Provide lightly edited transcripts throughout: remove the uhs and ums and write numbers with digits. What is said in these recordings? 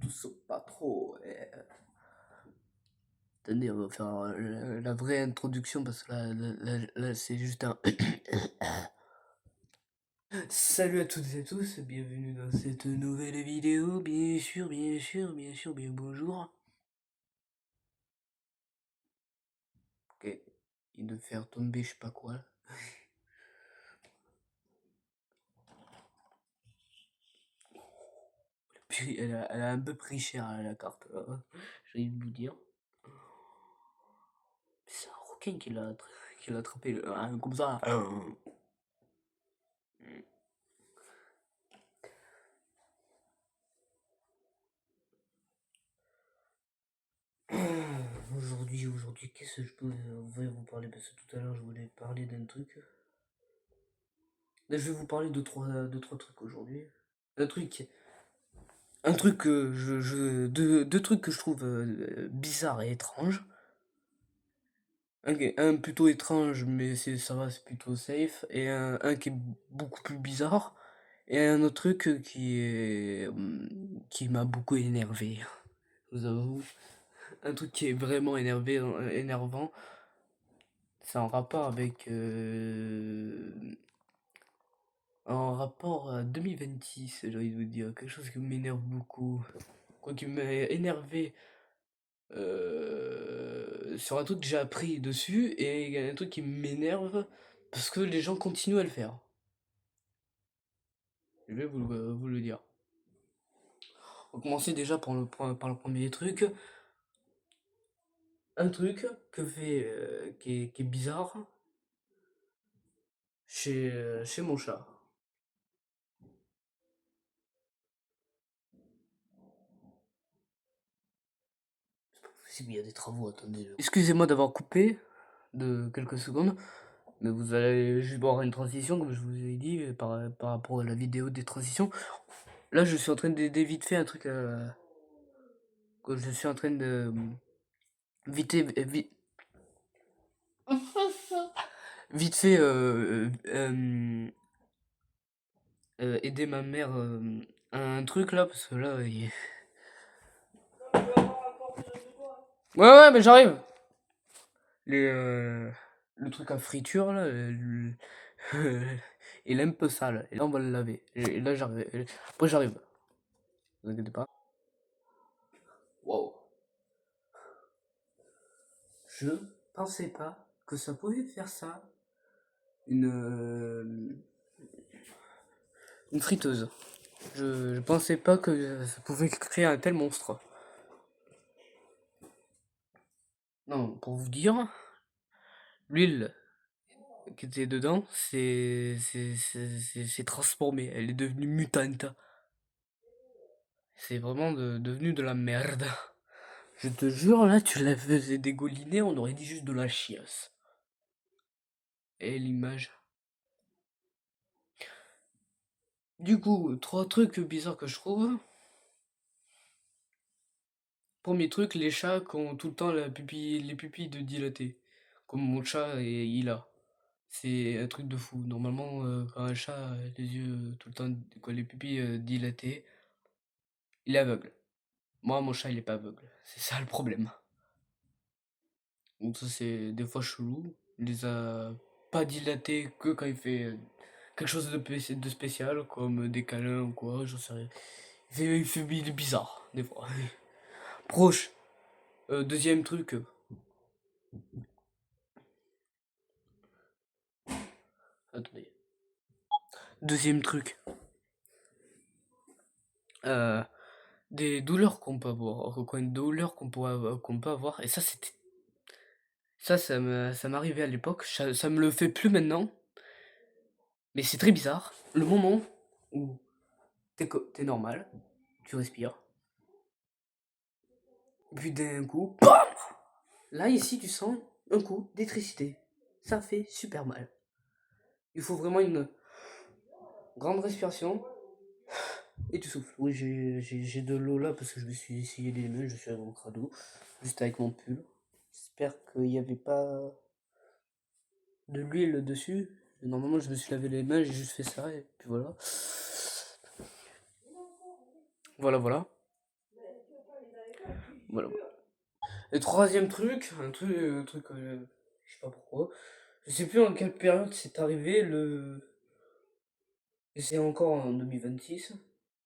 Tous pas trop. Attendez, on va faire la vraie introduction parce que là, c'est juste un. Salut à toutes et à tous, bienvenue dans cette nouvelle vidéo, bien sûr, bien bonjour. Ok, il de faire tomber je sais pas quoi. Puis elle a un peu pris cher la carte, j'ai envie de vous dire. C'est un requin qui l'a attrapé comme ça. Aujourd'hui, qu'est-ce que je peux vous parler? Parce que tout à l'heure, je voulais parler d'un truc. Là, je vais vous parler de trois trucs aujourd'hui. Un truc, deux trucs que je trouve bizarres et étranges. Un plutôt étrange, mais ça va, c'est plutôt safe. Et un qui est beaucoup plus bizarre. Et un autre truc qui m'a beaucoup énervé. Je vous avoue. Un truc qui est vraiment énervant. C'est en rapport à 2026, j'ai envie de vous dire. Quelque chose qui m'énerve beaucoup. Quoi qui m'a énervé sur un truc que j'ai appris dessus. Et il y a un truc qui m'énerve parce que les gens continuent à le faire. Je vais vous le dire. On va commencer déjà par le premier truc. Un truc qui est bizarre chez mon chat. C'est possible, il y a des travaux, attendez. Excusez-moi d'avoir coupé de quelques secondes, mais vous allez juste voir une transition, comme je vous ai dit, par rapport à la vidéo des transitions. Là, je suis en train d'aider vite fait un truc que je suis en train de vite fait aider ma mère à un truc là, parce que là, ouais, mais j'arrive. Le truc à friture là, il est un peu sale. Et là, on va le laver. Et là, j'arrive. Après, j'arrive. Vous inquiétez pas. Wow. Je pensais pas que ça pouvait faire ça. Une friteuse. Je pensais pas que ça pouvait créer un tel monstre. Non, pour vous dire, l'huile qui était dedans, c'est transformé. Elle est devenue mutante. C'est vraiment devenu de la merde. Je te jure, là, tu la faisais dégouliner, on aurait dit juste de la chiasse. Et l'image. Du coup, trois trucs bizarres que je trouve. Premier truc, les chats qui ont tout le temps les pupilles de dilatées. Comme mon chat, et il a. C'est un truc de fou. Normalement, quand un chat a les yeux tout le temps, quoi, les pupilles dilatées, il est aveugle. Moi, mon chat, il est pas aveugle. C'est ça le problème. Donc ça, c'est des fois chelou. Il les a pas dilatés que quand il fait quelque chose de spécial, comme des câlins ou quoi, j'en sais rien. Il est bizarre, des fois. Proche. Deuxième truc. Attendez. Deuxième truc. Euh, des douleurs qu'on peut avoir. Quoi, une douleur qu'on peut avoir. Et ça, c'était. Ça m'arrivait à l'époque. Ça me le fait plus maintenant. Mais c'est très bizarre. Le moment où t'es normal, tu respires. Puis d'un coup, BAM! Là, ici, tu sens un coup d'électricité. Ça fait super mal. Il faut vraiment une grande respiration et tu souffles. Oui, j'ai de l'eau là parce que je me suis essayé les mains, je suis avec mon crado, juste avec mon pull. J'espère qu'il n'y avait pas de l'huile dessus. Normalement, je me suis lavé les mains, j'ai juste fait ça et puis voilà. Voilà, voilà. Voilà. Et troisième truc, je sais pas pourquoi. Je sais plus en quelle période c'est arrivé, et c'est encore en 2026.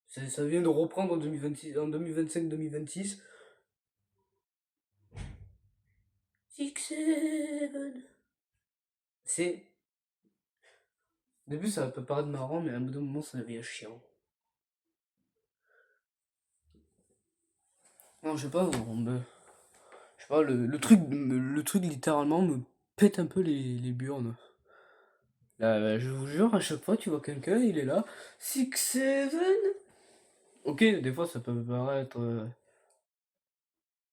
Ça vient de reprendre en 2026, en 2025-2026. Six, seven. C'est. Au début, ça peut paraître marrant, mais à un bout d'un moment, ça devient chiant. Non, je sais pas, je sais pas, le truc littéralement me pète un peu les burnes. Là, je vous jure, à chaque fois, tu vois quelqu'un, il est là. Six, seven. Ok, des fois, ça peut paraître.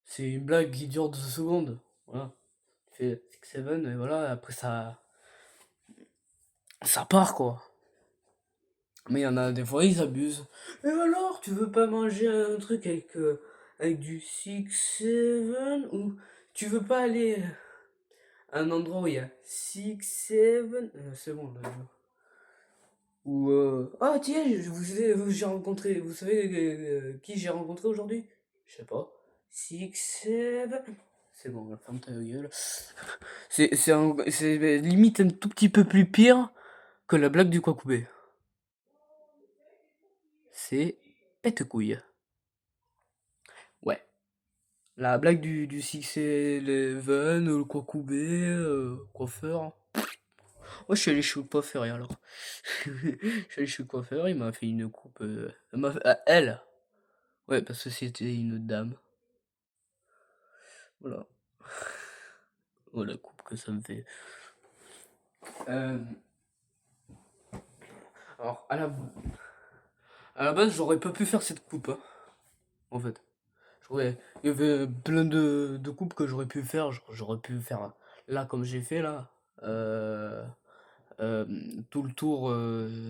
C'est une blague qui dure 2 secondes. Voilà. Tu fais six, seven, et voilà, après ça part, quoi. Mais il y en a des fois, ils abusent. Et alors, tu veux pas manger un truc avec du six seven ou tu veux pas aller à un endroit où il y a six seven c'est bon, là. Ou ah tiens, j'ai rencontré, vous savez qui j'ai rencontré aujourd'hui? Je sais pas. Six seven. C'est bon, ferme ta gueule. C'est limite un tout petit peu plus pire que la blague du Kwakubé. C'est pète-couille. Ouais. La blague du Six Eleven, le Kwakubé, coiffeur. Moi, je suis allé chez le coiffeur, et alors. Je suis allé chez le coiffeur, il m'a fait une coupe. Elle. Ouais, parce que c'était une dame. Voilà. Voilà la coupe que ça me fait. Euh, alors, à la base, j'aurais pas pu faire cette coupe, hein, en fait. Il y avait plein de coupes que j'aurais pu faire. J'aurais pu faire là, comme j'ai fait là. Euh, euh, Tout le tour,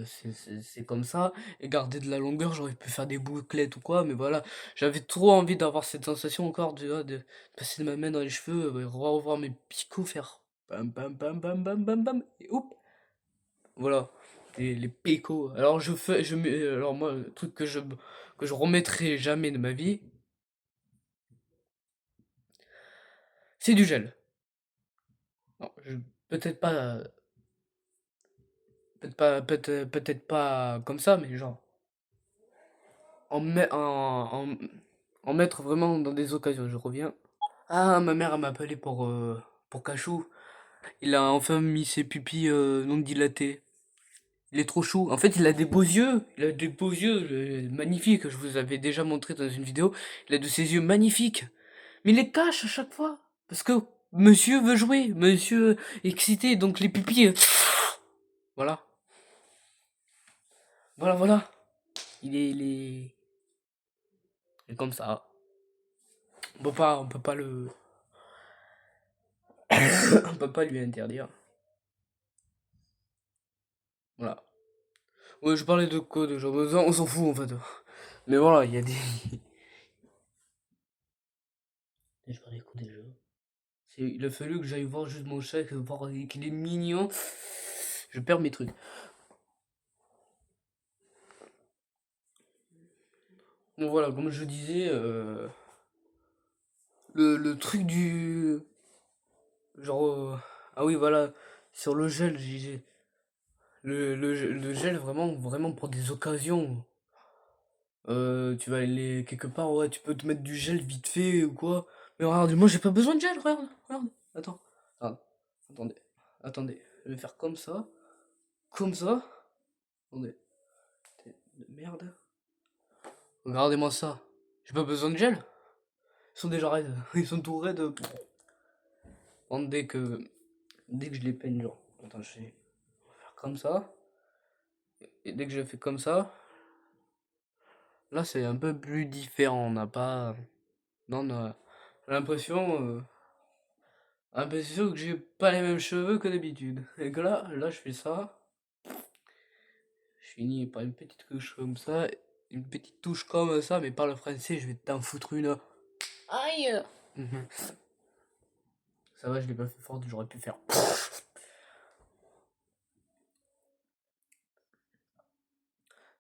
c'est comme ça. Et garder de la longueur, j'aurais pu faire des bouclettes ou quoi. Mais voilà, j'avais trop envie d'avoir cette sensation encore de passer ma main dans les cheveux, revoir mes picots faire bam bam bam bam bam bam bam. Et hop, voilà. Les picots. Alors alors moi, le truc que je remettrai jamais de ma vie, c'est du gel. Non, peut-être pas, peut-être pas comme ça, mais genre en, me- en mettre vraiment dans des occasions. Je reviens. Ah, ma mère elle m'a appelé pour Cachou. Il a enfin mis ses pupilles non dilatées. Il est trop chou. En fait, il a des beaux yeux. Il a des beaux yeux magnifiques. Je vous avais déjà montré dans une vidéo. Il a de ses yeux magnifiques. Mais il les cache à chaque fois. Parce que monsieur veut jouer. Monsieur est excité. Donc les pupilles. Voilà. Voilà, voilà. Il est comme ça. On peut pas on peut pas lui interdire. Voilà. Ouais, je parlais de quoi déjà? On s'en fout en fait. Mais voilà, il y a des. Je parlais de quoi déjà? Il a fallu que j'aille voir juste mon chat, voir qu'il est mignon. Je perds mes trucs. Donc voilà, comme je disais, le truc du. Genre. Ah oui, voilà. Sur le gel, je disais. Le gel, vraiment, vraiment pour des occasions. Tu vas aller quelque part, ouais, tu peux te mettre du gel vite fait ou quoi. Mais regarde, moi j'ai pas besoin de gel, regarde, regarde. Attends, regarde, attendez, attendez. Je vais faire comme ça, comme ça. Attendez, de merde. Regardez-moi ça. J'ai pas besoin de gel. Ils sont déjà raides, ils sont tout raides. Bon, dès que je les peigne, genre. Attends, je vais faire comme ça. Et dès que je fais comme ça, là c'est un peu plus différent. On n'a pas. Non, on a l'impression. L'impression que j'ai pas les mêmes cheveux que d'habitude. Et que là je fais ça. Je finis par une petite touche comme ça. Une petite touche comme ça, mais par le français, je vais t'en foutre une. Aïe! Mhm. Ça va, je l'ai pas fait fort, j'aurais pu faire.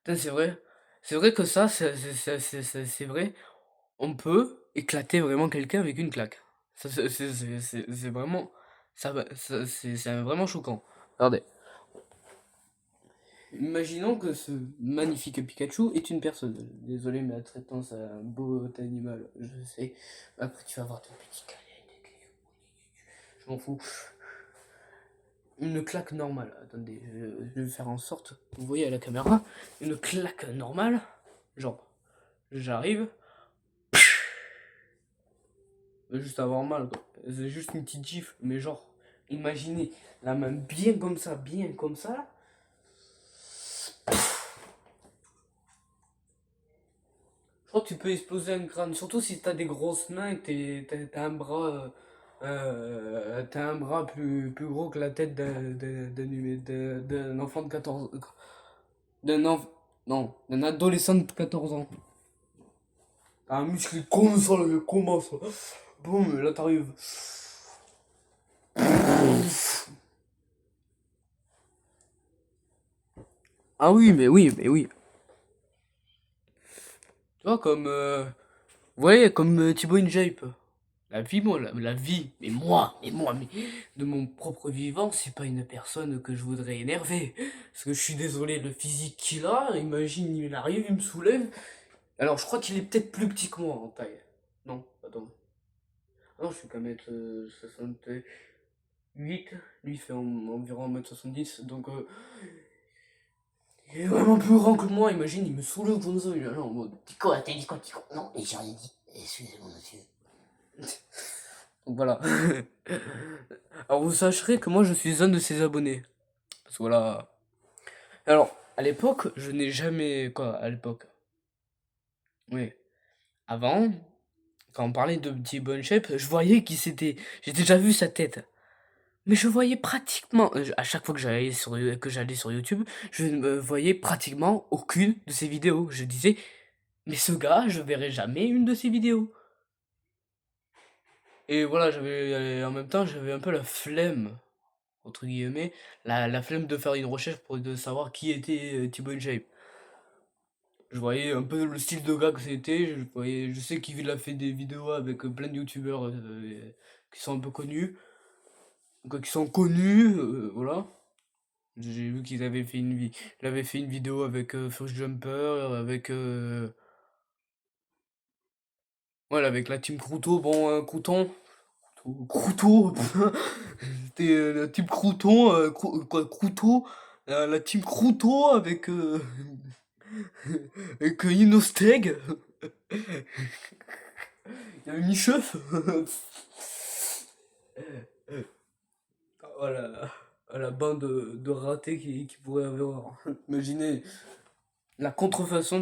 Putain, c'est vrai. C'est vrai que ça, c'est vrai. On peut éclater vraiment quelqu'un avec une claque. Ça, c'est vraiment, c'est vraiment choquant. Regardez. Imaginons que ce magnifique Pikachu est une personne. Désolé, mais la traitance à un beau animal, je sais. Après, tu vas avoir ton petit câlin. Je m'en fous. Une claque normale. Attendez, je vais faire en sorte. Vous voyez à la caméra, une claque normale. Genre, j'arrive, juste avoir mal, quoi. C'est juste une petite gifle, mais genre, imaginez la main bien comme ça. Je crois que tu peux exploser un crâne, surtout si t'as des grosses mains, t'as un bras, t'as un bras plus gros que la tête d'un enfant de 14 d'un enf- non, d'un adolescent de 14 ans. T'as un muscle comme ça, là, comment ça? Boum, là t'arrives. Ah oui, mais oui, mais oui. Tu vois, comme, vous voyez, comme Thibaut InShape. La vie, moi, la vie, mais de mon propre vivant, c'est pas une personne que je voudrais énerver. Parce que je suis désolé, le physique qu'il a, imagine, il arrive, il me soulève. Alors, je crois qu'il est peut-être plus petit que moi en taille. Non, attends. Ah non, je suis qu'à mètre 68. Lui, il fait environ 1m70. Donc, il est vraiment plus grand que moi. Imagine, il me soulève comme ça. Il est là en mode. Tico, t'as dit quoi, Tico? Non, mais j'ai rien dit. Excusez-moi, monsieur. Donc voilà. Alors, vous sacherez que moi, je suis un de ses abonnés. Parce que voilà. Alors, à l'époque, je n'ai jamais. Quoi, à l'époque? Oui. Avant, quand on parlait de petit Bone Shape, je voyais qui c'était. J'ai déjà vu sa tête. Mais je voyais pratiquement. À chaque fois que j'allais sur YouTube, je ne voyais pratiquement aucune de ses vidéos. Je disais, mais ce gars, je verrai jamais une de ses vidéos. Et voilà, en même temps, j'avais un peu la flemme, entre guillemets, la flemme de faire une recherche pour de savoir qui était Thibaut InShape. Je voyais un peu le style de gars que c'était, je sais qu'il a fait des vidéos avec plein de youtubeurs qui sont un peu connus, qui sont connus, voilà. J'ai vu qu'ils avaient fait il avait fait une vidéo avec First Jumper, avec voilà, avec la team Crouton, bon Crouton, Crouton, c'était la team Crouton, quoi, Crouton, la team Crouton avec avec Inosteg. Il y avait Michef. Voilà, à la bande de ratés qui pourrait avoir. Imaginez la contrefaçon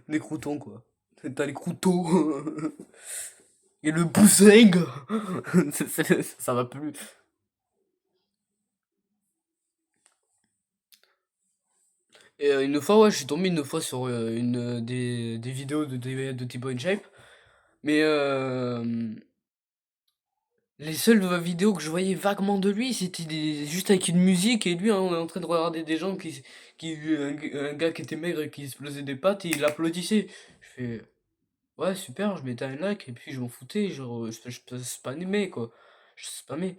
des croutons, quoi. T'as les croutons et le boussing. Ça va plus. Et une fois, ouais, je suis tombé une fois sur des vidéos de Thibaut InShape. Mais les seules vidéos que je voyais vaguement de lui, c'était juste avec une musique et lui hein, on est en train de regarder des gens un gars qui était maigre et qui explosait des pattes et il applaudissait. Je fais ouais super, je mettais un like et puis je m'en foutais, genre je spammais quoi. Je spammais.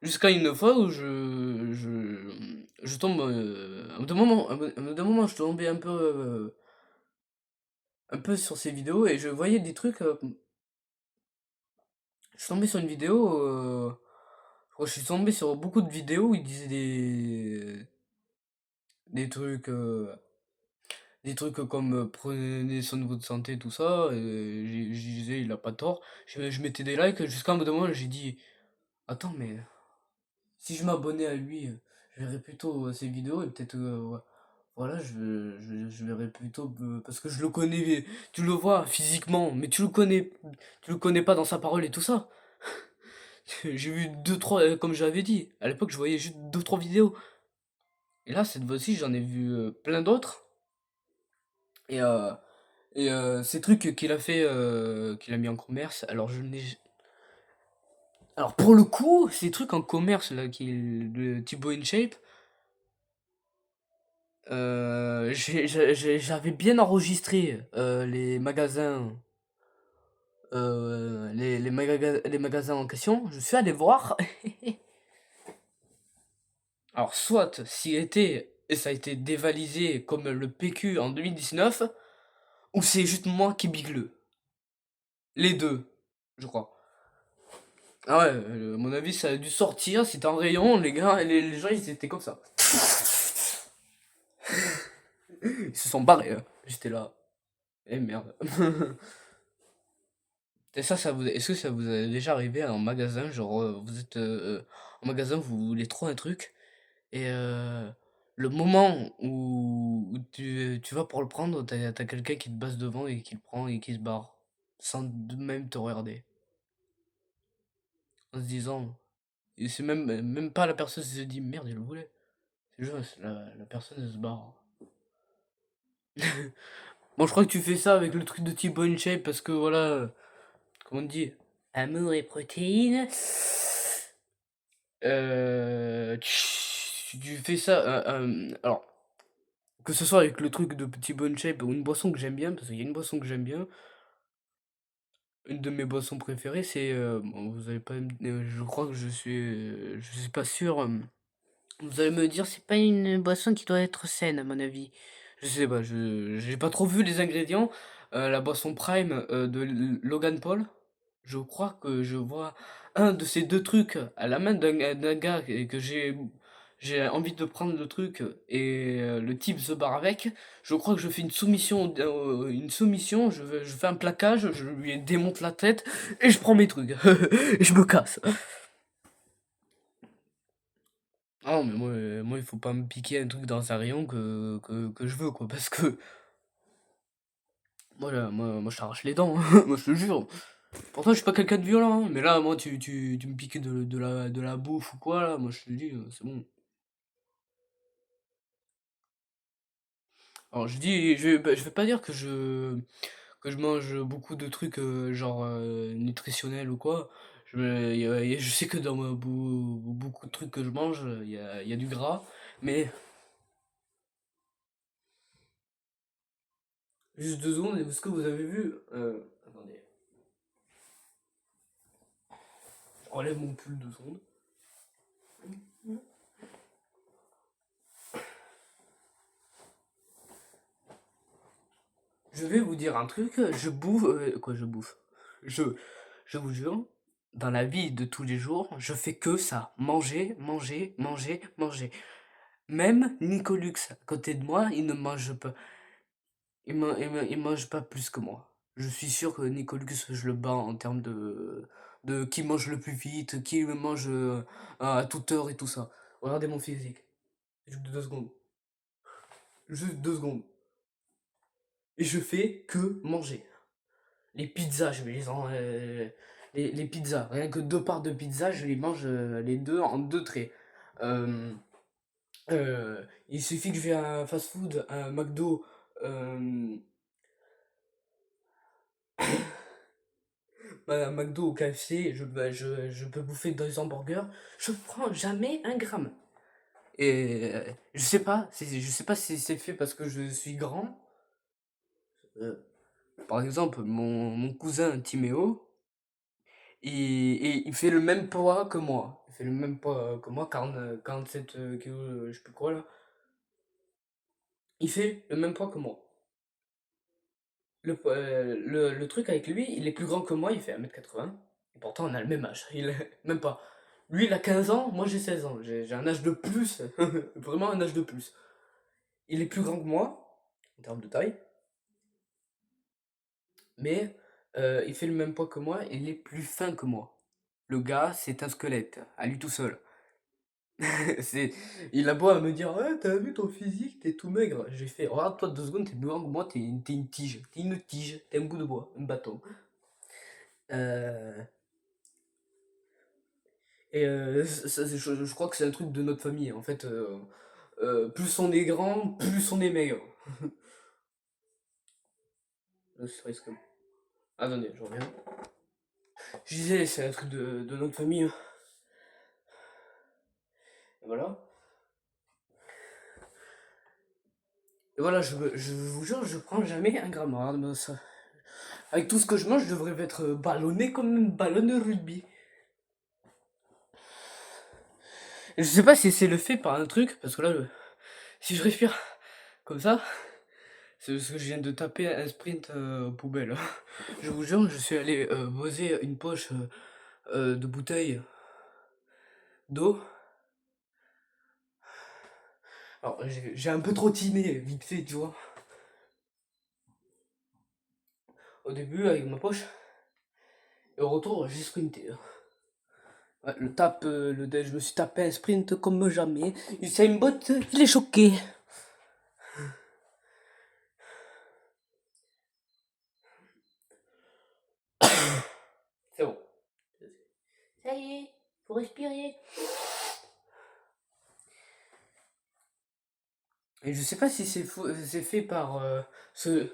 Jusqu'à une fois où je tombe d'un moment je tombais un peu sur ces vidéos et je voyais des trucs. Je suis tombé sur une vidéo. Je suis tombé sur beaucoup de vidéos où ils disaient des trucs, comme prenez soin de votre santé, tout ça. Et je disais, il a pas tort. Je mettais des likes jusqu'à un moment, j'ai dit, attends, mais si je m'abonnais à lui, je verrais plutôt ses vidéos et peut-être, ouais, voilà, je verrais plutôt. Parce que je le connais, tu le vois physiquement, mais tu le connais pas dans sa parole et tout ça. J'ai vu deux, trois, comme j'avais dit, à l'époque, je voyais juste deux, trois vidéos. Et là, cette fois-ci, j'en ai vu plein d'autres. Et, ces trucs qu'il a fait, qu'il a mis en commerce, alors je n'ai. Alors pour le coup, ces trucs en commerce là, de Thibaut InShape, J'avais bien enregistré les magasins, les magasins en question. Je suis allé voir. Alors, soit ça a été dévalisé comme le PQ en 2019, ou c'est juste moi qui bigleux. Les deux, je crois. Ah ouais, à mon avis, ça a dû sortir. C'était en rayon, les gars, les gens, ils étaient comme ça. Ils se sont barrés, hein. J'étais là. Eh merde. Et est-ce que ça vous est déjà arrivé en magasin, genre vous êtes en magasin, vous voulez trop un truc, et le moment où tu vas pour le prendre, t'as quelqu'un qui te passe devant et qui le prend et qui se barre, sans même te regarder, en se disant, et c'est même pas la personne qui se dit merde, il le voulait. C'est juste la personne elle se barre. Bon, je crois que tu fais ça avec le truc de T-Bone Shape parce que voilà, comment on dit, amour et protéines. Tu fais ça, alors, que ce soit avec le truc de Petit Bone Shape ou une boisson que j'aime bien, parce qu'il y a une boisson que j'aime bien, une de mes boissons préférées, c'est, bon, vous allez pas je crois que je suis pas sûr, vous allez me dire: «C'est pas une boisson qui doit être saine à mon avis». Je sais pas, j'ai pas trop vu les ingrédients, la boisson Prime, de Logan Paul, je crois que je vois un de ces 2 trucs à la main d'un gars et que j'ai envie de prendre le truc et le type se barre avec. Je crois que je fais une soumission, je fais un plaquage, je lui démonte la tête et je prends mes trucs et je me casse. Ah non, mais moi, il faut pas me piquer un truc dans un rayon que je veux, quoi, parce que moi je t'arrache les dents, hein, moi je te jure. Pourtant, je suis pas quelqu'un de violent, hein, mais là, moi, tu me piques de la bouffe ou quoi, là, moi je te dis, c'est bon. Alors, je vais pas dire que je mange beaucoup de trucs genre nutritionnels ou quoi. Je sais que dans beaucoup de trucs que je mange, il y a du gras, mais juste 2 secondes, est-ce que vous avez vu attendez, je relève mon pull 2 secondes. Je vais vous dire un truc, je bouffe, quoi je bouffe? Je, je vous jure, dans la vie de tous les jours, je fais que ça, manger, manger, manger, manger. Même Nicolux, à côté de moi, il ne mange pas, il mange pas plus que moi. Je suis sûr que Nicolux, je le bats en termes de qui mange le plus vite, qui me mange à toute heure et tout ça. Regardez mon physique. Juste 2 secondes. Juste 2 secondes. Et je fais que manger. Les pizzas, je vais les pizzas, rien que 2 parts de pizza, je les mange les deux en 2 traits. Euh, il suffit que je vais à un fast-food, à un McDo, euh, à un McDo ou KFC, je peux bouffer 2 hamburgers, je prends jamais un gramme. Et je sais pas si c'est fait parce que je suis grand. Euh, Par exemple, mon cousin Timéo, il fait le même poids que moi. Il fait le même poids que moi, 47 kilos, je sais plus quoi là. Il fait le même poids que moi. Le truc avec lui, il est plus grand que moi, il fait 1m80. Et pourtant, on a le même âge. Même pas. Lui, il a 15 ans, moi j'ai 16 ans. J'ai un âge de plus. Vraiment un âge de plus. Il est plus grand que moi, en termes de taille. Mais il fait le même poids que moi, et il est plus fin que moi. Le gars, c'est un squelette, à lui tout seul. C'est... Il a beau à me dire, ouais, t'as vu ton physique, t'es tout maigre. J'ai fait, regarde-toi 2 secondes, t'es plus grand que moi, t'es une tige. T'es une tige, t'es un bout de bois, un bâton. Euh, et je crois que c'est un truc de notre famille. En fait, plus on est grand, plus on est maigre. Ne serait-ce que. Attendez, je reviens. Je disais, c'est un truc de notre famille, hein. Et voilà. Et voilà, je vous jure, je prends jamais un gramme. Regarde, moi, ça. Avec tout ce que je mange, je devrais être ballonné comme une ballon de rugby. Et je sais pas si c'est le fait par un truc, parce que là, si je respire comme ça, c'est parce que je viens de taper un sprint aux poubelles. Je vous jure, je suis allé poser une poche de bouteille d'eau. Alors, j'ai un peu trottiné, vite fait, tu vois. Au début, avec ma poche. Et au retour, j'ai sprinté. Ouais, je me suis tapé un sprint comme jamais. Usain Bolt, il est choqué. C'est bon. Ça y est, faut respirer. Et je sais pas si c'est fait par ce.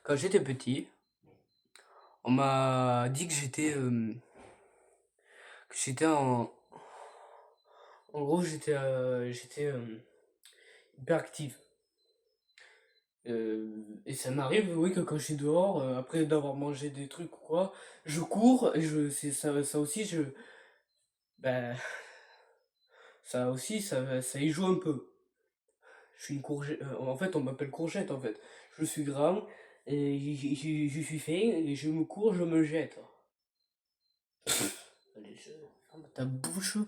Quand j'étais petit, on m'a dit que j'étais en gros, j'étais hyperactif. Et ça m'arrive, oui, que quand je suis dehors, après d'avoir mangé des trucs ou quoi, je cours et ça aussi, ben, ça y joue un peu. Je suis une courgette, en fait, on m'appelle courgette, en fait. Je suis grand et je suis fin et je me cours, je me jette. Allez, ferme ta bouche.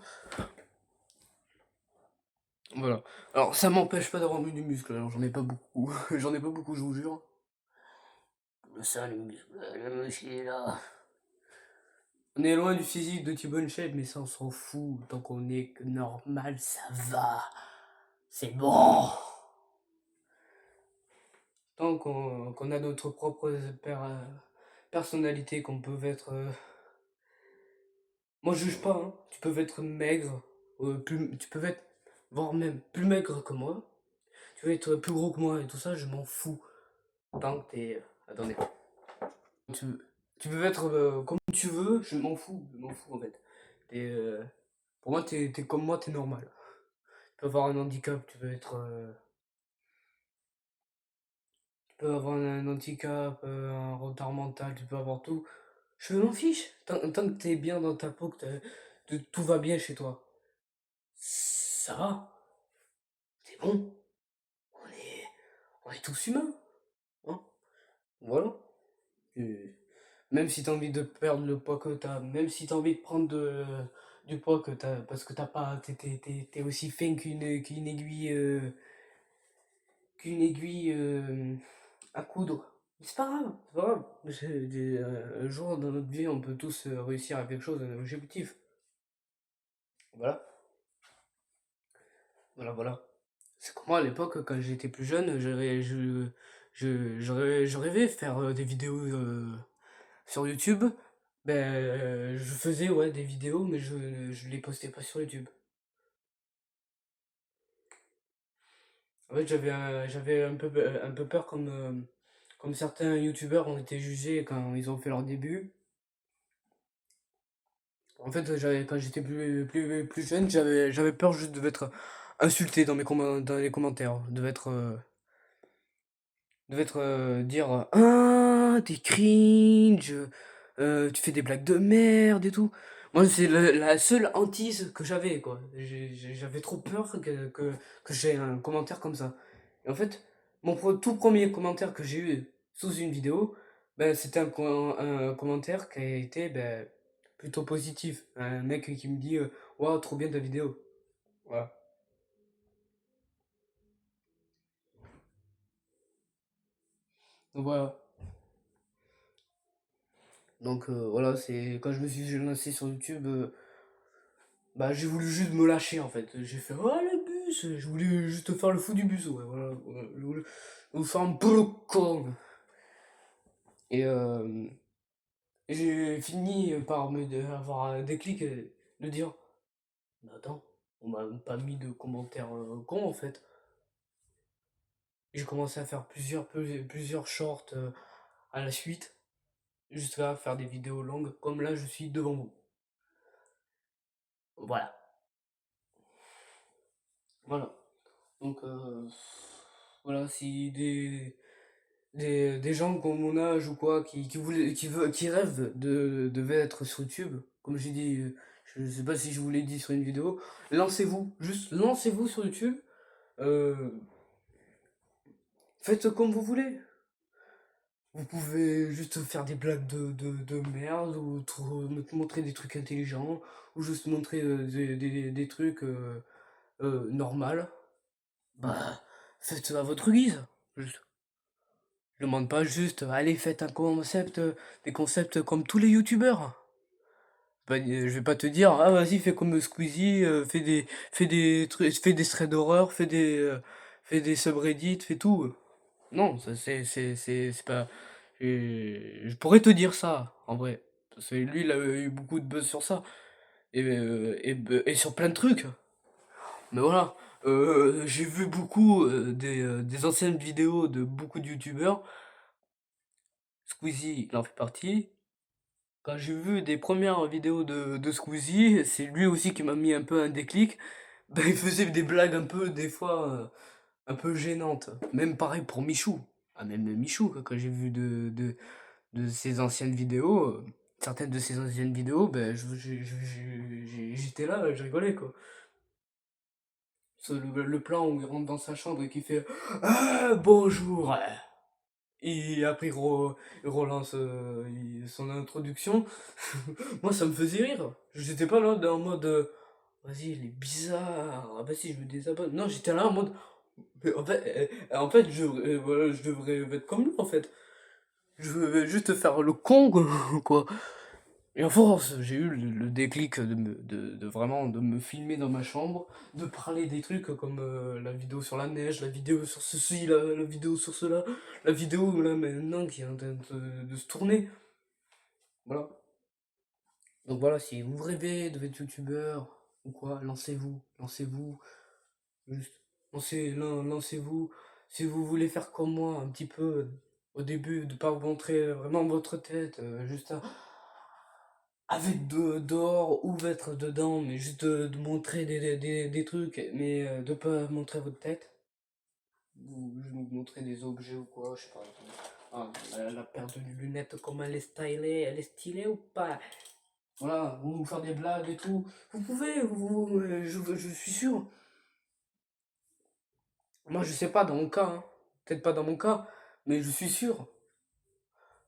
Voilà. Alors, ça m'empêche pas d'avoir mis du muscle, alors j'en ai pas beaucoup. J'en ai pas beaucoup, je vous jure. Ça, le muscle là. On est loin du physique de Thibaut Shape, mais ça on s'en fout. Tant qu'on est normal, ça va. C'est bon. Tant qu'on a notre propre personnalité, qu'on peut être. Moi je juge pas, hein. Tu peux être maigre, tu peux être, voire même plus maigre que moi. Tu peux être plus gros que moi et tout ça, je m'en fous. Tant que t'es. Attendez. Tu, tu peux être comme tu veux, je m'en fous en fait. T'es, pour moi, t'es comme moi, t'es normal. Tu peux avoir un handicap, tu peux avoir un handicap, un retard mental, tu peux avoir tout. Je m'en fiche. Tant que t'es bien dans ta peau, tout va bien chez toi. Ça va, c'est bon. On est, on est tous humains. Hein, voilà. Et même si t'as envie de perdre le poids que t'as, même si t'as envie de prendre du poids que t'as, parce que t'as pas, t'es aussi fin qu'une aiguille à coudre. Mais c'est pas grave, c'est pas grave. Un jour dans notre vie, on peut tous réussir à quelque chose, un objectif. Voilà, voilà. C'est comme moi à l'époque, quand j'étais plus jeune, je rêvais faire des vidéos sur YouTube. Ben, je faisais ouais, des vidéos, mais je les postais pas sur YouTube. En fait, j'avais un peu peur comme certains youtubeurs ont été jugés quand ils ont fait leur début. En fait, quand j'étais plus jeune, j'avais peur juste de être insulté dans les commentaires. Dire ah, t'es cringe, tu fais des blagues de merde et tout. Moi, c'est la seule hantise que j'avais, quoi. J'avais trop peur que j'ai un commentaire comme ça. Et en fait, tout premier commentaire que j'ai eu sous une vidéo, ben, c'était un commentaire qui a été ben, plutôt positif. Un mec qui me dit waouh, trop bien ta vidéo. Voilà. Donc voilà. Donc voilà, c'est quand je me suis lancé sur YouTube, bah j'ai voulu juste me lâcher en fait. J'ai fait oh le bus, je voulais juste faire le fou du bus, ouais, voilà. Je voulais me faire un peu le con. Et j'ai fini par avoir un déclic et de dire mais attends, on m'a pas mis de commentaires cons en fait. J'ai commencé à faire plusieurs shorts à la suite, jusqu'à faire des vidéos longues comme là je suis devant vous. Voilà. Voilà. Donc, voilà. Voilà, si des gens qui ont mon âge ou quoi, qui rêvent de être sur YouTube, comme j'ai dit, je sais pas si je vous l'ai dit sur une vidéo, lancez-vous, juste lancez-vous sur YouTube, euh, faites comme vous voulez. Vous pouvez juste faire des blagues de merde, ou montrer des trucs intelligents, ou juste montrer des trucs normaux. Bah, faites à votre guise. Juste. Je demande pas juste, allez, faites un concept, des concepts comme tous les youtubeurs. Je vais pas te dire, ah vas-y, fais comme Squeezie, fais des threads d'horreur, fais des subreddits, fais tout. Non, ça c'est pas. Je pourrais te dire ça, en vrai. Parce que lui, il a eu beaucoup de buzz sur ça. Et sur plein de trucs. Mais voilà. J'ai vu beaucoup des anciennes vidéos de beaucoup de youtubeurs. Squeezie, il en fait partie. Quand j'ai vu des premières vidéos de Squeezie, c'est lui aussi qui m'a mis un peu un déclic. Ben, il faisait des blagues un peu, des fois, un peu gênantes. Même pareil pour Michou. Ah, même Michou, quoi, quand j'ai vu de ses anciennes vidéos, certaines de ses anciennes vidéos, ben, j'étais là, je rigolais, quoi. Le plan où il rentre dans sa chambre et qu'il fait Ah, bonjour! Et après, il relance son introduction. Moi, ça me faisait rire. J'étais pas là en mode vas-y, il est bizarre. Ah, bah si, je me désabonne. Non, j'étais là en mode mais en fait, voilà, je devrais être comme lui, en fait. Je veux juste faire le con, quoi. Et à force, j'ai eu le déclic de vraiment de me filmer dans ma chambre, de parler des trucs comme la vidéo sur la neige, la vidéo sur ceci, la vidéo sur cela, la vidéo là maintenant qui est en train de se tourner. Voilà. Donc voilà, si vous rêvez de être youtubeur ou quoi, lancez-vous, lancez-vous, juste lancez-vous. Si vous voulez faire comme moi un petit peu au début, de pas vous montrer vraiment votre tête, juste avec dehors ou être dedans, mais juste de montrer des trucs, mais de pas montrer votre tête. Ou juste vous montrer des objets ou quoi, je sais pas. Ah, la paire de lunettes, comment elle est stylée ou pas? Voilà, vous faire des blagues et tout. Vous pouvez, je suis sûr. Moi, je sais pas dans mon cas, hein. Peut-être pas dans mon cas, mais je suis sûr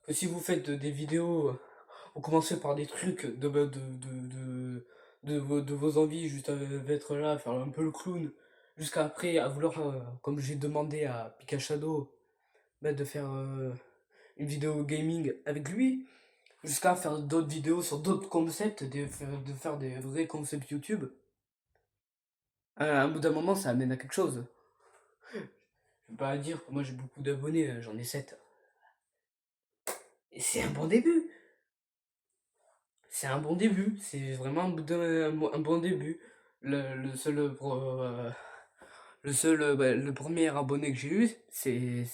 que si vous faites des vidéos, vous commencez par des trucs de vos envies, juste à être là, faire un peu le clown, jusqu'à après à vouloir, comme j'ai demandé à Pika Shadow, bah, de faire une vidéo gaming avec lui, jusqu'à faire d'autres vidéos sur d'autres concepts, de faire des vrais concepts YouTube. À un bout d'un moment, ça amène à quelque chose. Je vais pas dire que moi j'ai beaucoup d'abonnés, j'en ai 7. Et c'est un bon début. C'est un bon début. C'est vraiment un bon début. Le seul, le premier abonné que j'ai eu, c'est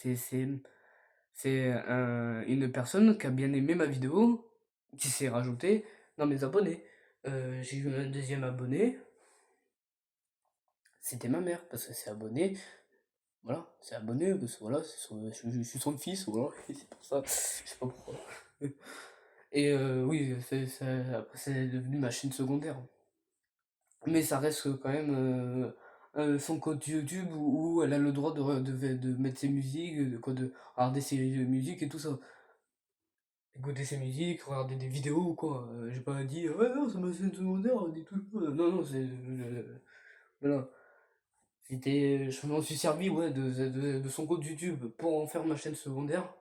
une personne qui a bien aimé ma vidéo, qui s'est rajouté dans mes abonnés. J'ai eu un deuxième abonné, c'était ma mère, parce que c'est abonné. Voilà, c'est abonné, parce que voilà, je suis son fils, voilà, et c'est pour ça, je sais pas pourquoi. Et oui, après c'est devenu ma chaîne secondaire. Mais ça reste quand même son compte YouTube où elle a le droit de mettre ses musiques, de regarder ses musiques et tout ça. Écouter ses musiques, regarder des vidéos ou quoi. J'ai pas dit, ouais, non, c'est ma chaîne secondaire, dis tout. Non, non, c'est. Voilà. Je m'en suis servi, ouais, de son compte YouTube pour en faire ma chaîne secondaire.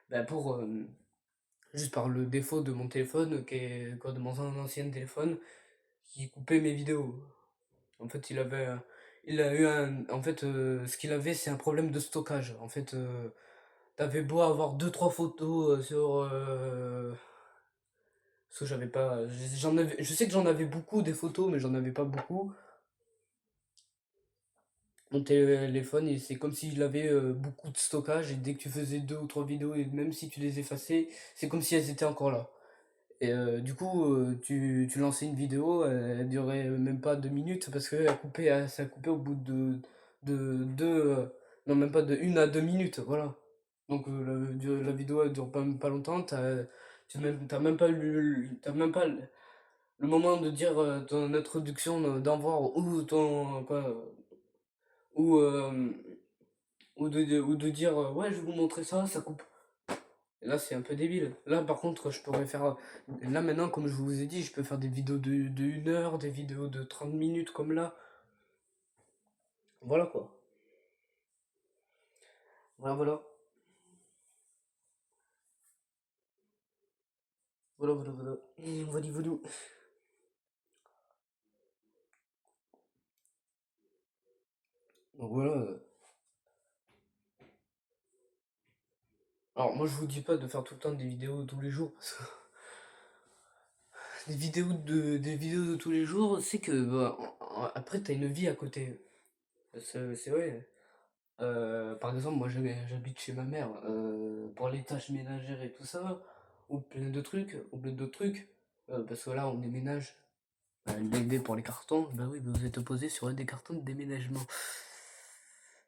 Ben pour. Juste par le défaut de mon téléphone, qui est quoi, de mon ancien téléphone, qui coupait mes vidéos. En fait, il a eu en fait, ce qu'il avait, c'est un problème de stockage. En fait, t'avais beau avoir deux trois photos parce que j'avais pas, je sais que j'en avais beaucoup des photos, mais j'en avais pas beaucoup. Mon téléphone, c'est comme s'il avait beaucoup de stockage et dès que tu faisais deux ou trois vidéos et même si tu les effaçais, c'est comme si elles étaient encore là. Et du coup, tu lançais une vidéo, elle durait même pas 2 minutes parce que ça coupait au bout non, même pas de 1 à 2 minutes, voilà. Donc la vidéo elle dure pas longtemps, t'as même pas t'as même pas le moment de dire ton introduction, d'envoi ou ton quoi, ou, ou de dire ouais, je vais vous montrer ça, ça coupe. Et là, c'est un peu débile. Là, par contre, je pourrais faire. Là, maintenant, comme je vous ai dit, je peux faire des vidéos de 1 heure, des vidéos de 30 minutes comme là. Voilà quoi. Voilà, voilà. Voilà, voilà, voilà. Et voilà, voilà. Donc voilà. Alors, moi, je vous dis pas de faire tout le temps des vidéos tous les jours. Parce que des vidéos de tous les jours, c'est que bah, après, t'as une vie à côté. C'est vrai. Par exemple, moi j'habite chez ma mère pour les tâches ménagères et tout ça, ou plein de trucs, ou plein d'autres trucs. Parce que là, on déménage. L'aider pour les cartons, bah oui, vous êtes posé sur un des cartons de déménagement.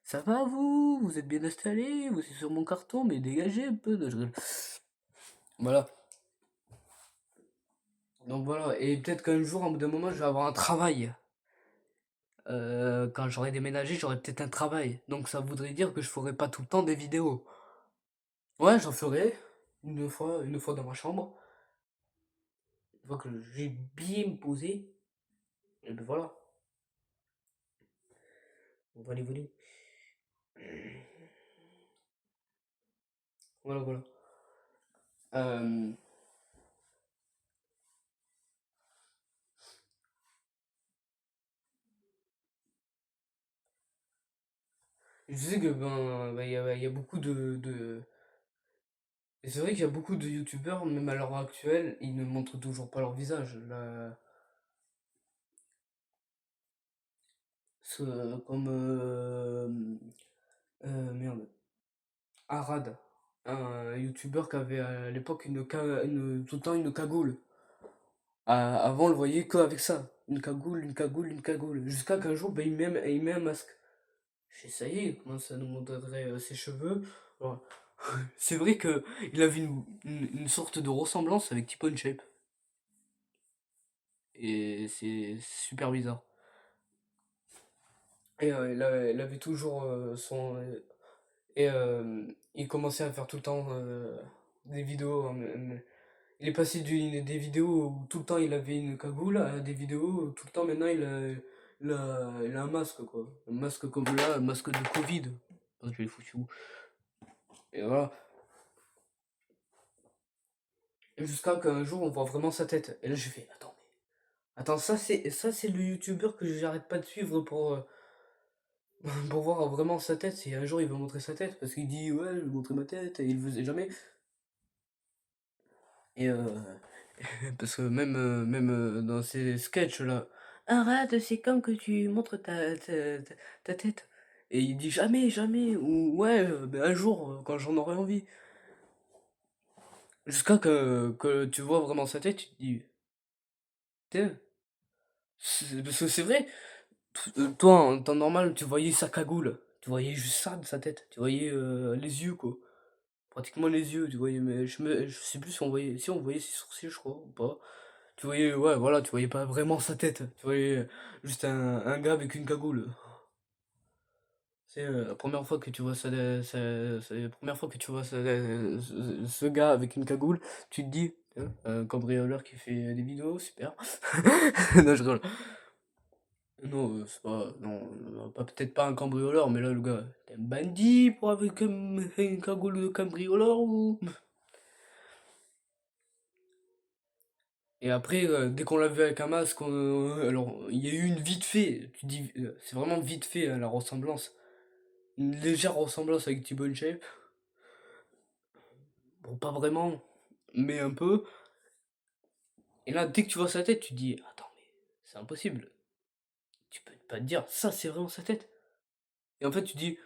Ça va vous? Vous êtes bien installé? Vous êtes sur mon carton, mais dégagez un peu. Non, je rigole. Voilà. Donc voilà, et peut-être qu'un jour, en bout d'un moment, je vais avoir un travail. Quand j'aurai déménagé, j'aurai peut-être un travail. Donc ça voudrait dire que je ferai pas tout le temps des vidéos. Ouais, j'en ferai une fois dans ma chambre. Une fois que j'ai bien posé. Et ben voilà. On va l'évoluer. Voilà, voilà. Euh, je sais que il y a beaucoup et c'est vrai qu'il y a beaucoup de youtubeurs, même à l'heure actuelle, ils ne montrent toujours pas leur visage. Là, comme merde, Arad, un youtubeur qui avait à l'époque tout le temps une cagoule. Avant, on le voyait que avec ça, une cagoule, une cagoule, une cagoule. Jusqu'à qu'un jour, il met un masque. J'ai ça y est, il commence à nous montrer ses cheveux. Alors, c'est vrai que il avait une sorte de ressemblance avec T-Bone Shape. Et c'est super bizarre. Et il avait toujours son. Et il commençait à faire tout le temps des vidéos. Il est passé des vidéos où tout le temps il avait une cagoule à des vidéos où tout le temps maintenant il a un masque quoi. Un masque comme là, un masque de Covid. Ah, je l'ai foutu où? Et voilà. Jusqu'à qu'un jour on voit vraiment sa tête. Et là j'ai fait, attends, attends, ça c'est le youtubeur que j'arrête pas de suivre pour voir vraiment sa tête. Si un jour il veut montrer sa tête, parce qu'il dit ouais je vais montrer ma tête et il le faisait jamais. Et parce que même dans ces sketchs là, arrête, c'est quand que tu montres ta tête. Et il dit jamais, jamais, ou ouais, ben, un jour, quand j'en aurai envie. Jusqu'à que tu vois vraiment sa tête, tu te dis, tiens, parce que c'est vrai, toi, en temps normal, tu voyais sa cagoule, tu voyais juste ça de sa tête, tu voyais les yeux, quoi. Pratiquement les yeux, tu voyais, mais je sais plus si on voyait ses sourcils, je crois, ou pas. Tu voyais, ouais, voilà, tu voyais pas vraiment sa tête. Tu voyais juste un gars avec une cagoule. C'est la première fois que tu vois c'est la première fois que tu vois ce gars avec une cagoule, tu te dis, hein, un cambrioleur qui fait des vidéos, super. Non, je rigole. Non, c'est pas, non, pas peut-être pas un cambrioleur, mais là, le gars, t'es un bandit pour avec une cagoule de cambrioleur ou. Et après, dès qu'on l'a vu avec un masque, alors il y a eu une vite fait, tu dis, c'est vraiment vite fait la ressemblance. Une légère ressemblance avec T-Bone Shape. Bon, pas vraiment, mais un peu. Et là, dès que tu vois sa tête, tu te dis, attends, mais c'est impossible. Tu peux pas te dire, ça c'est vraiment sa tête. Et en fait, tu dis,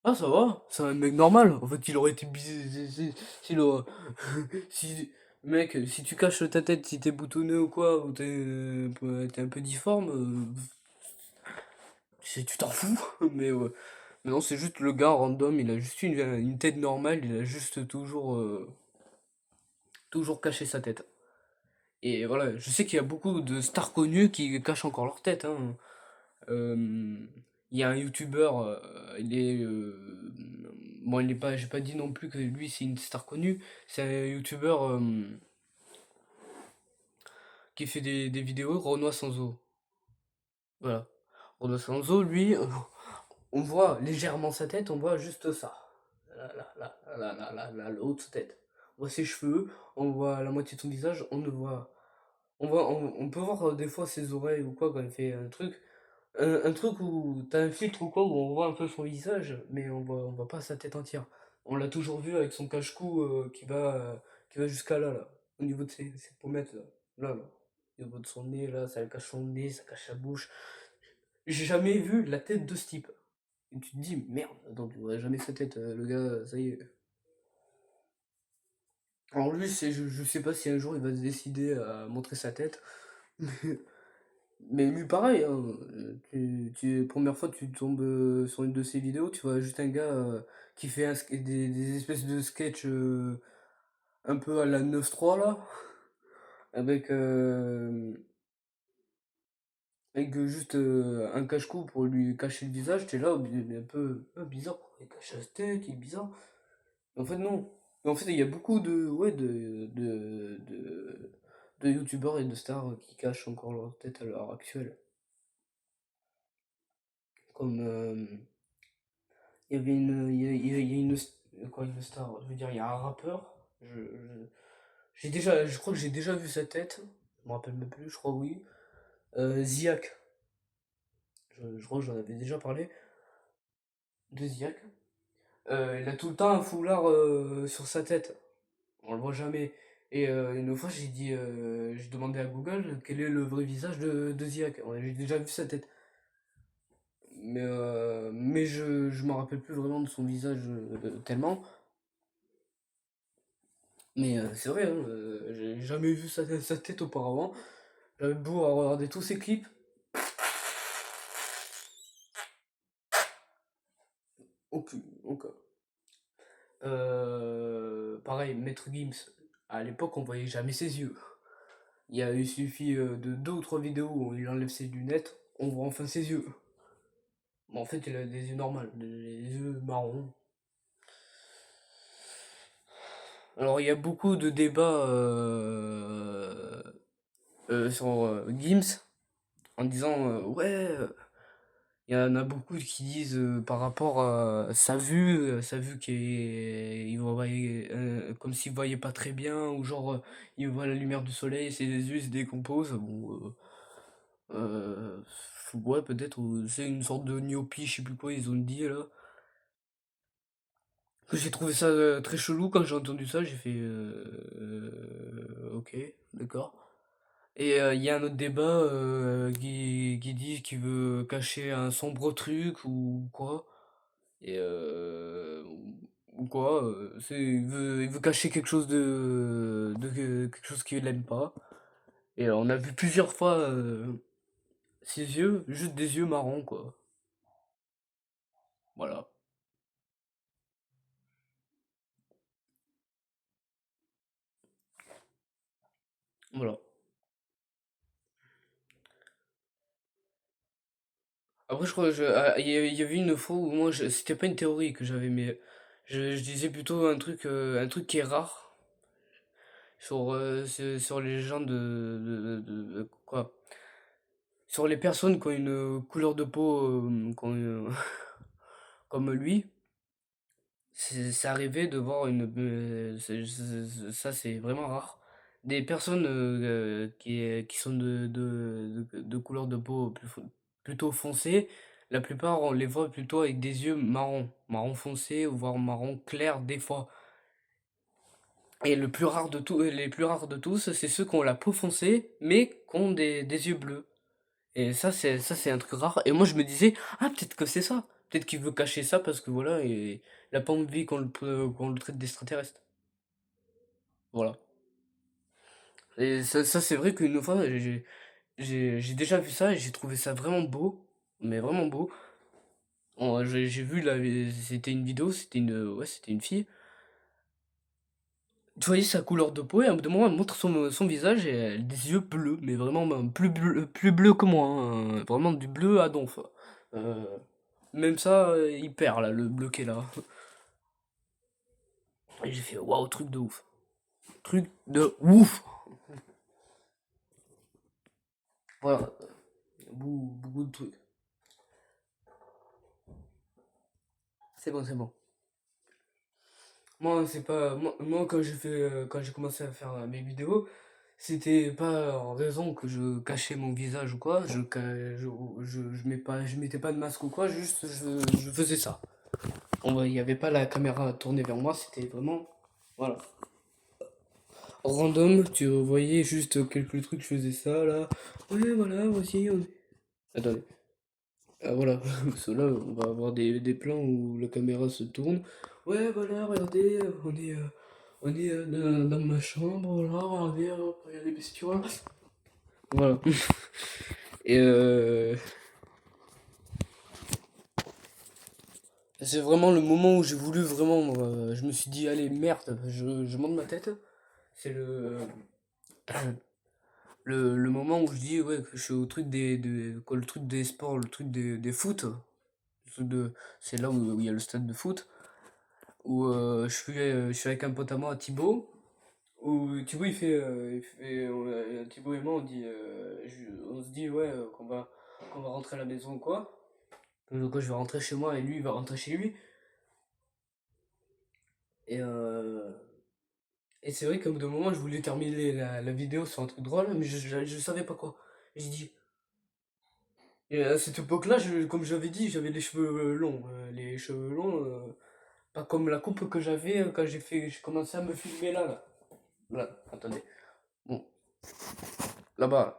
ah ça va, c'est un mec normal. En fait, il aurait été bizarre. S'il aurait- si, mec, si tu caches ta tête, si t'es boutonneux ou quoi, ou t'es un peu difforme, Tu t'en fous, mais non, c'est juste le gars random, il a juste une tête normale, il a juste toujours caché sa tête. Et voilà, je sais qu'il y a beaucoup de stars connues qui cachent encore leur tête, hein. Euh, Il y a un youtubeur, il est. Bon, il est pas, j'ai pas dit non plus que lui c'est une star connue, c'est un youtubeur qui fait des vidéos, Renoir sans eau. Voilà. Renoir sans eau, lui, on voit légèrement sa tête, on voit juste ça. Le haut de sa tête. On voit ses cheveux, on voit la moitié de son visage, on ne voit. On peut voir des fois ses oreilles ou quoi quand elle fait un truc. Un truc où t'as un filtre ou quoi, où on voit un peu son visage, mais on voit pas sa tête entière. On l'a toujours vu avec son cache-cou qui va jusqu'à là, là, au niveau de ses pommettes, là. Au niveau de son nez, là, ça cache son nez, ça cache sa bouche. J'ai jamais vu la tête de ce type. Et tu te dis, merde, attends, tu vois jamais sa tête, le gars, ça y est. Alors lui, je sais pas si un jour il va se décider à montrer sa tête, mais lui pareil, hein, première fois tu tombes sur une de ses vidéos, tu vois juste un gars qui fait des espèces de sketch un peu à la 9-3 là, avec, juste un cache-cou pour lui cacher le visage, t'es là, mais un peu bizarre, pourquoi il cache sa tête, il est bizarre. En fait, non. En fait, il y a beaucoup de youtubeurs et de stars qui cachent encore leur tête à l'heure actuelle. Comme il y avait il y a quoi, une star, je veux dire, il y a un rappeur. Je crois que j'ai déjà vu sa tête. Je me rappelle même plus, je crois oui. Ziak. Je crois que j'en avais déjà parlé de Ziak. Il a tout le temps un foulard sur sa tête. On le voit jamais. Et une fois, j'ai demandé à Google quel est le vrai visage de Ziak. Ouais, j'ai déjà vu sa tête. Mais je m'en rappelle plus vraiment de son visage tellement. Mais c'est vrai, hein, j'ai jamais vu sa tête auparavant. J'avais beau à regarder tous ses clips. Aucun. Pareil, Maître Gims. À l'époque, on voyait jamais ses yeux. Il suffit de deux ou trois vidéos où il enlève ses lunettes, on voit enfin ses yeux. Mais en fait, il a des yeux normaux, des yeux marrons. Alors, il y a beaucoup de débats sur Gims en disant ouais, il y en a beaucoup qui disent par rapport à sa vue qui est, il voyait, comme s'il voyait pas très bien, ou genre il voit la lumière du soleil, ses yeux se décomposent. Bon, euh, ouais, peut-être, c'est une sorte de myopie, je sais plus quoi, ils ont dit là. J'ai trouvé ça très chelou quand j'ai entendu ça, j'ai fait ok, d'accord. Et il y a un autre débat qui dit qu'il veut cacher un sombre truc ou quoi. Et ou quoi, il veut cacher quelque chose quelque chose qu'il n'aime pas. Et on a vu plusieurs fois ses yeux, juste des yeux marrons quoi. Voilà, voilà. Après je crois que il y avait une fois où moi c'était pas une théorie que j'avais, mais je disais plutôt un truc qui est rare sur les gens quoi, sur les personnes qui ont une couleur de peau comme lui. C'est arrivé de voir ça c'est vraiment rare. Des personnes qui sont de couleur de peau plutôt foncée. La plupart on les voit plutôt avec des yeux marron, marron foncé ou voire marron clair des fois. Et les plus rares de tous, c'est ceux qui ont la peau foncée mais qui ont des yeux bleus. Et ça c'est un truc rare. Et moi je me disais, ah peut-être que c'est ça. Peut-être qu'il veut cacher ça parce que voilà, il a pas envie qu'on le traite d'extraterrestre. Voilà. Et ça c'est vrai qu'une fois, j'ai déjà vu ça et j'ai trouvé ça vraiment beau. mais vraiment beau. J'ai vu là, c'était une vidéo, c'était une fille. Tu voyais sa couleur de peau et à un bout d'un moment, elle montre son visage et elle a des yeux bleus, mais vraiment ben, plus bleu que moi, hein, vraiment du bleu à donf. Heu, même ça, il perd là, le bleu qu'elle a. Et j'ai fait: «Waouh, truc de ouf! Truc de ouf!» Voilà, beaucoup de trucs. C'est bon, c'est bon. Moi, c'est pas moi quand j'ai commencé à faire, mes vidéos, c'était pas en raison que je cachais mon visage ou quoi, je mettais pas de masque ou quoi, juste je faisais ça. Il y avait pas la caméra tournée vers moi, c'était vraiment voilà, random, tu voyais juste quelques trucs, je faisais ça là. Ouais, voilà, voici on est attendez, voilà, parce que là, on va avoir des plans où la caméra se tourne. Ouais, voilà, regardez, on est dans ma chambre, là, regardez les bestioles. Voilà. Et c'est vraiment le moment où j'ai voulu vraiment. Je me suis dit, allez, merde, je monte ma tête. C'est le moment où je dis, ouais, que je suis au truc quoi, le truc des sports, le truc des foot. C'est là où il y a le stade de foot. Où je suis avec un pote à moi, Thibaut. Où Thibaut, Thibaut et moi, on se dit, ouais, qu'on va rentrer à la maison ou quoi. Donc, je vais rentrer chez moi et lui, il va rentrer chez lui. Et, euh, et c'est vrai qu'au bout d'un moment, je voulais terminer la vidéo sur un truc drôle, mais je savais pas quoi. J'ai dit. Et à cette époque-là, comme j'avais dit, j'avais les cheveux longs. Les cheveux longs, pas comme la coupe que j'avais quand j'ai commencé à me filmer là, là. Voilà, attendez. Bon, là-bas,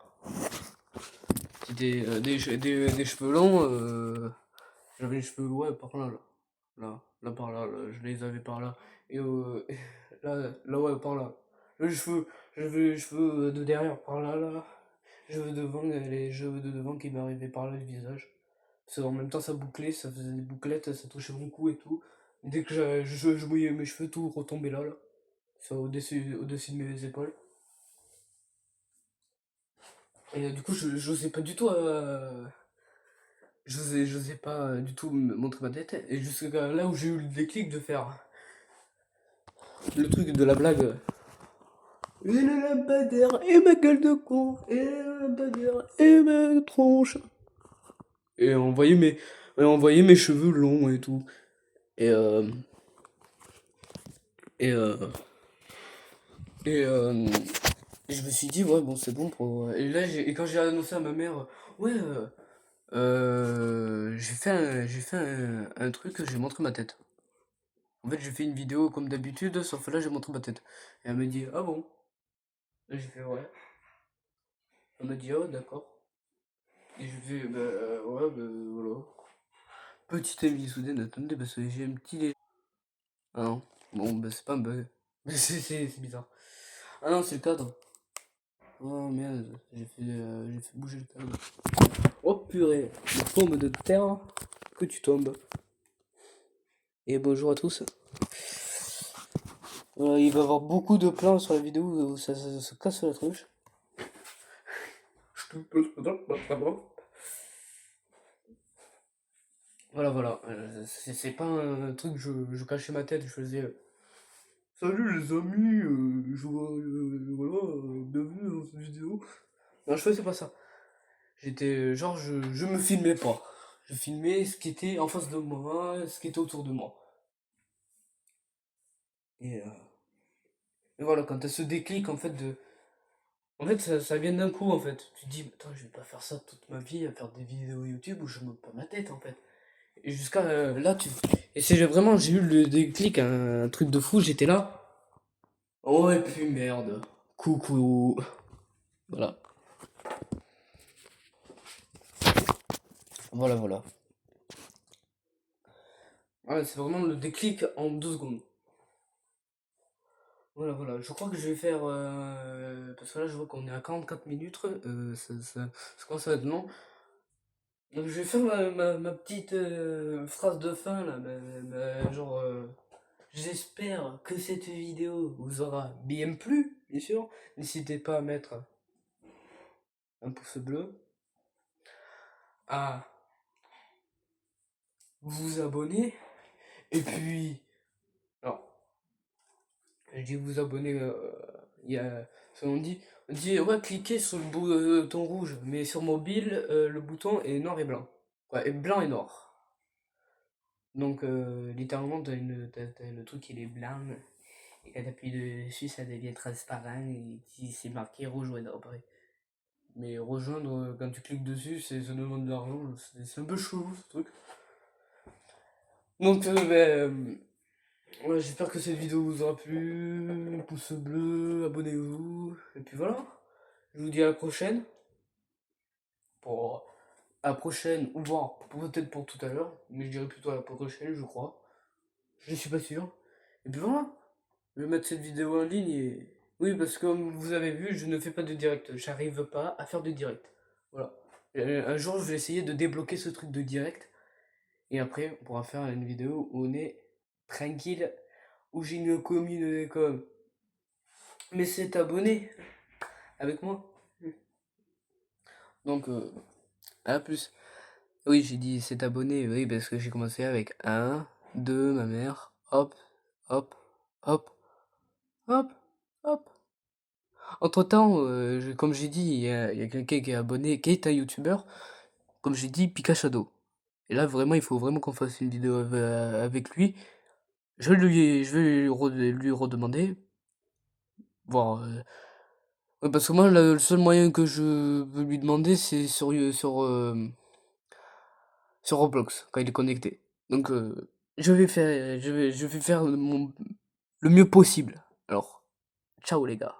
c'était des cheveux longs. J'avais les cheveux, ouais, par là, là. Là, par là, là, je les avais par là. Et là, ouais, par là. J'avais les cheveux de derrière par là, là. Cheveux devant, les cheveux de devant qui m'arrivaient par là, le visage. Parce qu'en même temps, ça bouclait, ça faisait des bouclettes, ça touchait mon cou et tout. Dès que je mouillais mes cheveux, tout retombait là, là. Ça, au-dessus de mes épaules. Et du coup, j'osais pas du tout. J'osais pas du tout me montrer ma tête. Et jusqu'à là où j'ai eu le déclic de faire le truc de la blague. Et le lampadaire, et ma gueule de con, et le lampadaire, et ma tronche. Et on voyait mes cheveux longs et tout. Et, euh, et, euh, et, euh, et je me suis dit, ouais, bon, c'est bon pour. Et là, et quand j'ai annoncé à ma mère, ouais, j'ai fait un truc, j'ai montré ma tête. En fait, j'ai fait une vidéo comme d'habitude, sauf que là, j'ai montré ma tête. Et elle me dit, ah bon? Et j'ai fait, ouais. Elle m'a dit, ah ouais, d'accord. Et je fais, bah, ouais, bah, voilà. Petite amie soudaine, attendez, parce que j'ai un petit ah non, bon, bah, c'est pas un bug. C'est bizarre. Ah non, c'est le cadre. Oh merde, j'ai fait bouger le cadre. Oh purée, une pomme de terre que tu tombes. Et bonjour à tous. Il va y avoir beaucoup de plans sur la vidéo où ça se casse la tronche. Voilà, voilà. C'est pas un truc, je cachais ma tête, je faisais salut les amis, voilà, bienvenue dans cette vidéo. Non, je faisais pas ça. J'étais genre, je me filmais pas. Je filmais ce qui était en face de moi, ce qui était autour de moi. Et, euh, et voilà, quand t'as ce déclic, en fait, en fait, ça vient d'un coup, en fait. Tu te dis, attends, je vais pas faire ça toute ma vie, à faire des vidéos YouTube où je me pas ma tête, en fait. Et jusqu'à là, et c'est vraiment, j'ai eu le déclic, un truc de fou, j'étais là. Oh, et puis merde. Coucou. Voilà. Voilà, voilà. Ouais, c'est vraiment le déclic en 2 secondes. Voilà, voilà. Je crois que je vais faire. Parce que là, je vois qu'on est à 44 minutes. Ça commence à être long. Donc je vais faire ma petite phrase de fin là, genre j'espère que cette vidéo vous aura bien plu, bien sûr. N'hésitez pas à mettre un pouce bleu, à vous abonner, et puis, alors, je dis vous abonner, il y a, on dit ouais, cliquez sur le bouton rouge, mais sur mobile, le bouton est noir et blanc. Ouais, et blanc et noir. Donc, littéralement, t'as le truc, il est blanc, et quand t'appuies dessus, ça devient transparent, et c'est marqué rejoindre après. Mais rejoindre, quand tu cliques dessus, ça demande de l'argent, c'est un peu chelou ce truc. Donc, ouais, j'espère que cette vidéo vous aura plu. Pouce bleu, abonnez-vous. Et puis voilà. Je vous dis à la prochaine. Pour à la prochaine, ou voire peut-être pour tout à l'heure. Mais je dirais plutôt à la prochaine, je crois. Je suis pas sûr. Et puis voilà. Je vais mettre cette vidéo en ligne et. Oui, parce que comme vous avez vu, je ne fais pas de direct. J'arrive pas à faire de direct. Voilà. Un jour, je vais essayer de débloquer ce truc de direct. Et après, on pourra faire une vidéo où on est tranquille, où j'ai une commune comme. Mais c'est abonné avec moi. Donc, à plus. Oui, j'ai dit c'est abonné, oui, parce que j'ai commencé avec un 2 ma mère, hop, hop, hop, hop, hop. Entre-temps, comme j'ai dit, il y a quelqu'un qui est abonné, qui est un youtubeur, comme j'ai dit, Pika Shadow. Et là, vraiment, il faut vraiment qu'on fasse une vidéo avec lui. Je vais lui redemander, voir. Ouais, parce que moi, le seul moyen que je veux lui demander, c'est sur Roblox, quand il est connecté. Donc, je vais faire le mieux possible. Alors, ciao les gars.